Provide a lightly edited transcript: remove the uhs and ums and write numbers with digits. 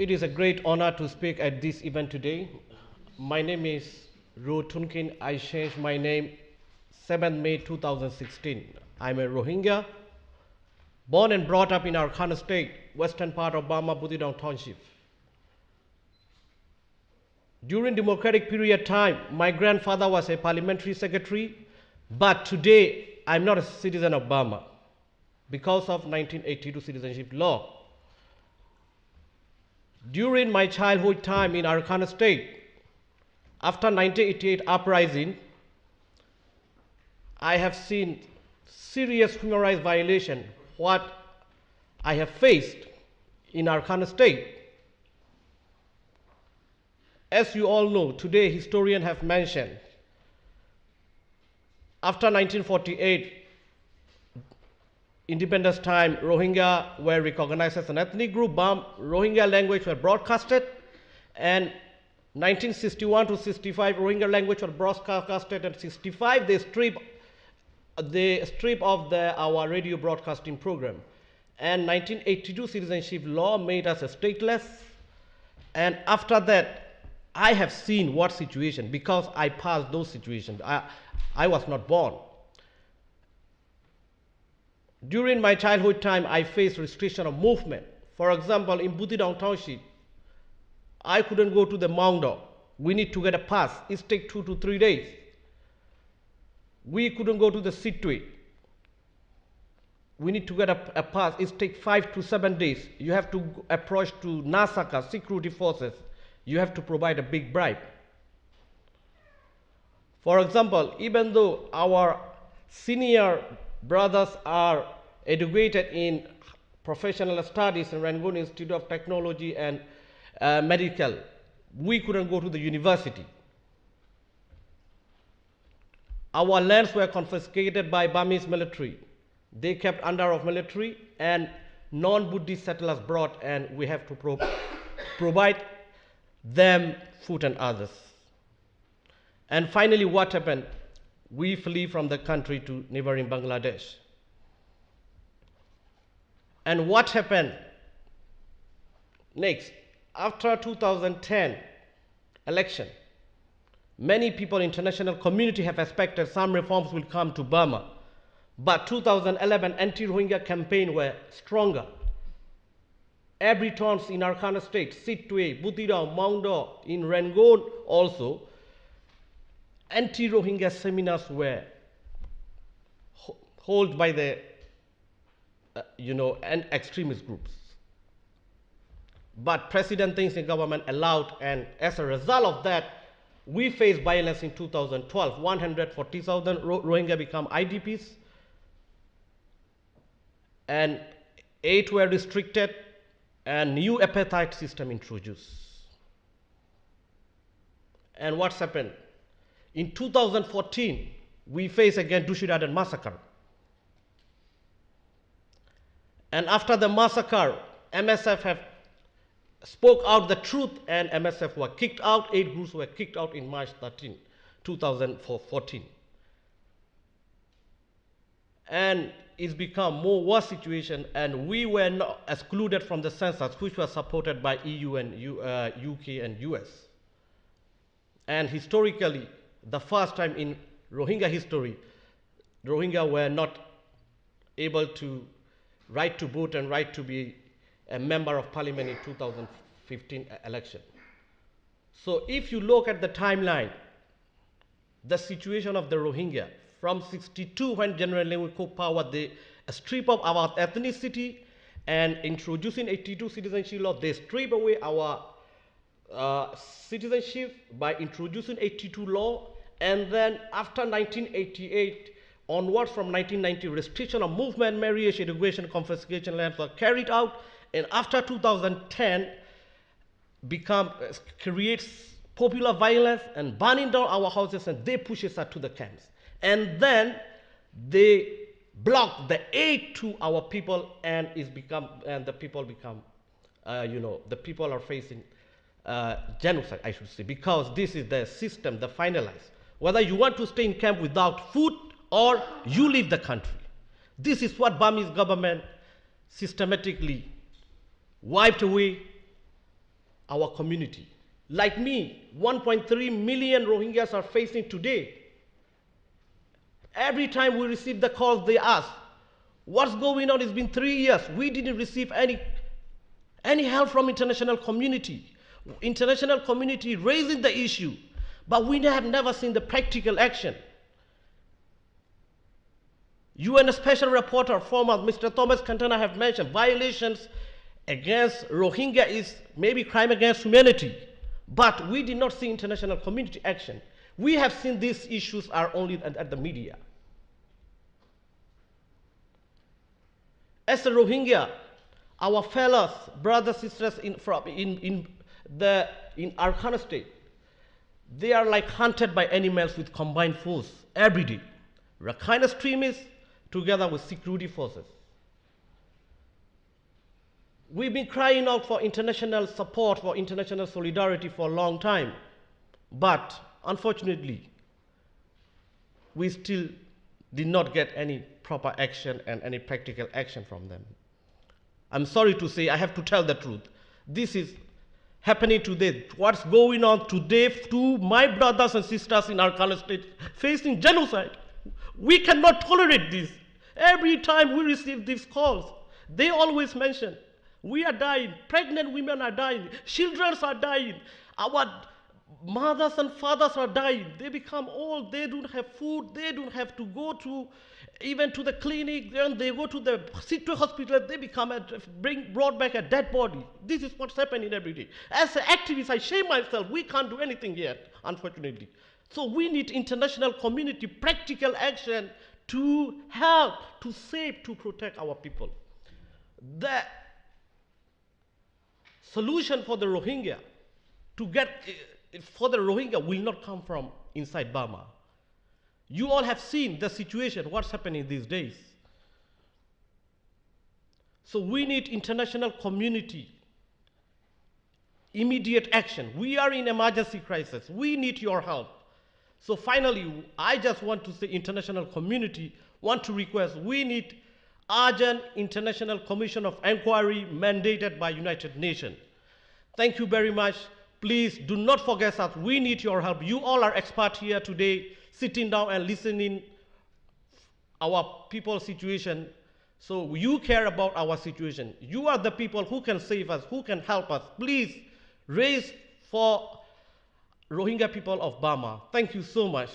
It is a great honor to speak at this event today. My name is Ru Tunkin. I changed my name 7th May 2016. I'm a Rohingya, born and brought up in Arakan State, western part of Burma, Buthidaung Township. During democratic period time, my grandfather was a parliamentary secretary, but today I'm not a citizen of Burma because of 1982 citizenship law. During my childhood time in Arakan State, after 1988 uprising, I have seen serious human rights violation what I have faced in Arakan State. As you all know, today historians have mentioned, after 1948, independence time, Rohingya were recognized as an ethnic group. Rohingya language were broadcasted, and 1961 to 65, Rohingya language were broadcasted, and 65 they strip of our radio broadcasting program. And 1982 citizenship law made us a stateless. And after that, I have seen what situation, because I passed those situations. I was not born. During my childhood time, I faced restriction of movement. For example, in Buthidaung Township, I couldn't go to the Maungdaw. We need to get a pass. It takes 2 to 3 days. We couldn't go to the Sitwe. We need to get a pass. It takes 5 to 7 days. You have to approach to Nasaka security forces. You have to provide a big bribe. For example, even though our senior brothers are educated in professional studies in Rangoon Institute of Technology and Medical, we couldn't go to the university. Our lands were confiscated by Burmese military. They kept under of military, and non-Buddhist settlers brought, and we have to provide them food and others. And finally, what happened? We flee from the country to neighboring Bangladesh. And what happened next? After 2010 election, many people, international community have expected some reforms will come to Burma. But 2011 anti-Rohingya campaign were stronger. Every towns in Arakan State, Sitwe, Buthidaung, Maungdaw, in Rangoon also, anti-Rohingya seminars were held by the and extremist groups. But President Thein Sein government allowed, and as a result of that, we faced violence in 2012. 140,000 Rohingya become IDPs, and 8 were restricted, and new apartheid system introduced. And what's happened? In 2014, we face again Dushidadan massacre. And after the massacre, MSF have spoke out the truth, and MSF were kicked out. 8 groups were kicked out in March 13, 2014. And it's become more worse situation, and we were not excluded from the census, which was supported by EU and UK and US. And historically, the first time in Rohingya history, Rohingya were not able to right to vote and right to be a member of parliament in 2015 election. So if you look at the timeline, the situation of the Rohingya, from 62 when General Leung took power, they strip of our ethnicity, and introducing 82 citizenship law, they strip away our citizenship by introducing 82 law, and then after 1988 onwards, from 1990, restriction of movement, marriage, education, confiscation lands were carried out, and after 2010 creates popular violence and burning down our houses, and they push us to the camps, and then they block the aid to our people, and the people become the people are facing genocide, I should say, because this is the system, the finalized. Whether you want to stay in camp without food or you leave the country. This is what Burmese government systematically wiped away our community. Like me, 1.3 million Rohingyas are facing today. Every time we receive the calls, they ask, what's going on? It's been 3 years. We didn't receive any help from international community. International community raising the issue, but we have never seen the practical action. UN Special Rapporteur, former Mr. Thomas Cantona, have mentioned violations against Rohingya is maybe crime against humanity, but we did not see international community action. We have seen these issues are only at the media. As a Rohingya, our fellows, brothers, sisters in Arkhana state, they are like hunted by animals with combined force every day. Rakhine extremists together with security forces. We've been crying out for international support, for international solidarity for a long time, but unfortunately, we still did not get any proper action and any practical action from them. I'm sorry to say, I have to tell the truth. This is happening today. What's going on today to my brothers and sisters in Arkhana state facing genocide? We cannot tolerate this. Every time we receive these calls, they always mention, we are dying, pregnant women are dying, children are dying, our mothers and fathers are dying. They become old, they don't have food, they don't have to go to even to the clinic, then they go to the city hospital, they brought back a dead body. This is what's happening every day. As an activist, I shame myself, we can't do anything yet, unfortunately. So we need international community, practical action to help, to save, to protect our people. The solution for the Rohingya, will not come from inside Burma. You all have seen the situation, what's happening these days. So we need international community, immediate action. We are in emergency crisis. We need your help. So finally, I just want to say international community want to request, we need urgent international commission of inquiry mandated by United Nations. Thank you very much. Please do not forget us. We need your help. You all are experts here today, sitting down and listening our people's situation. So you care about our situation. You are the people who can save us, who can help us. Please raise for Rohingya people of Burma. Thank you so much.